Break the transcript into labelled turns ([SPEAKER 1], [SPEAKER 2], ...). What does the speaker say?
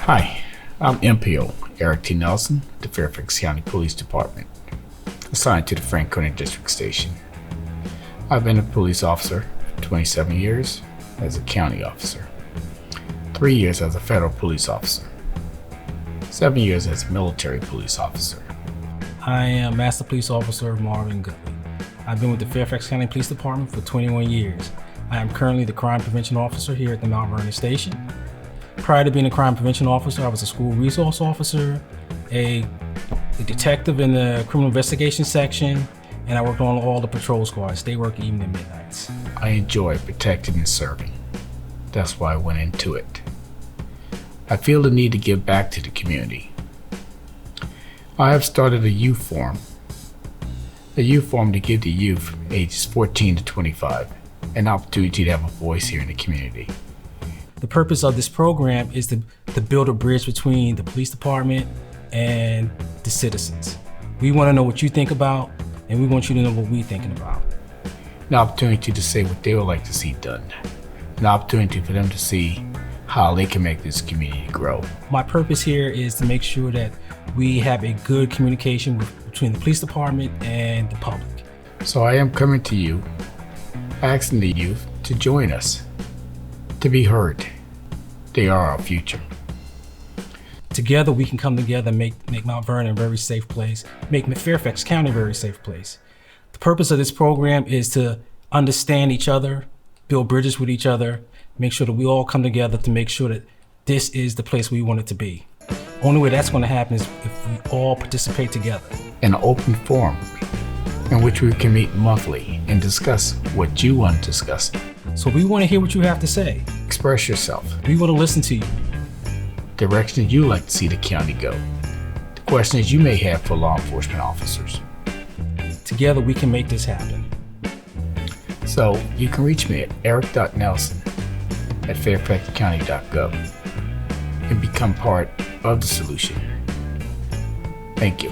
[SPEAKER 1] Hi, I'm MPO Eric T. Nelson, the Fairfax County Police Department, assigned to the Franconia District Station. I've been a police officer for 27 years as a county officer, 3 years as a federal police officer, 7 years as a military police officer.
[SPEAKER 2] I am Master Police Officer Marvin Goodley. I've been with the Fairfax County Police Department for 21 years. I am currently the Crime Prevention Officer here at the Mount Vernon Station. Prior to being a Crime Prevention Officer, I was a School Resource Officer, a detective in the Criminal Investigation Section, and I worked on all the patrol squads, day work, evening and midnights.
[SPEAKER 1] I enjoy protecting and serving. That's why I went into it. I feel the need to give back to the community. I have started a youth forum to give the youth ages 14 to 25 an opportunity to have a voice here in the community.
[SPEAKER 2] The purpose of this program is to build a bridge between the police department and the citizens. We want to know what you think about, and we want you to know what we're thinking about.
[SPEAKER 1] An opportunity to say what they would like to see done. An opportunity for them to see how they can make this community grow.
[SPEAKER 2] My purpose here is to make sure that we have a good communication between the police department and the public.
[SPEAKER 1] So I am coming to you, asking the youth to join us, to be heard. They are our future.
[SPEAKER 2] Together we can come together and make Mount Vernon a very safe place, make Fairfax County a very safe place. The purpose of this program is to understand each other, build bridges with each other, make sure that we all come together to make sure that this is the place we want it to be. Only way that's going to happen is if we all participate together.
[SPEAKER 1] An open forum in which we can meet monthly and discuss what you want to discuss.
[SPEAKER 2] So we want to hear what you have to say.
[SPEAKER 1] Express yourself.
[SPEAKER 2] We want to listen to you.
[SPEAKER 1] Directions you like to see the county go. The questions you may have for law enforcement officers.
[SPEAKER 2] Together we can make this happen.
[SPEAKER 1] So you can reach me at eric.nelson@fairfaxcounty.gov and become part of the solution. Thank you.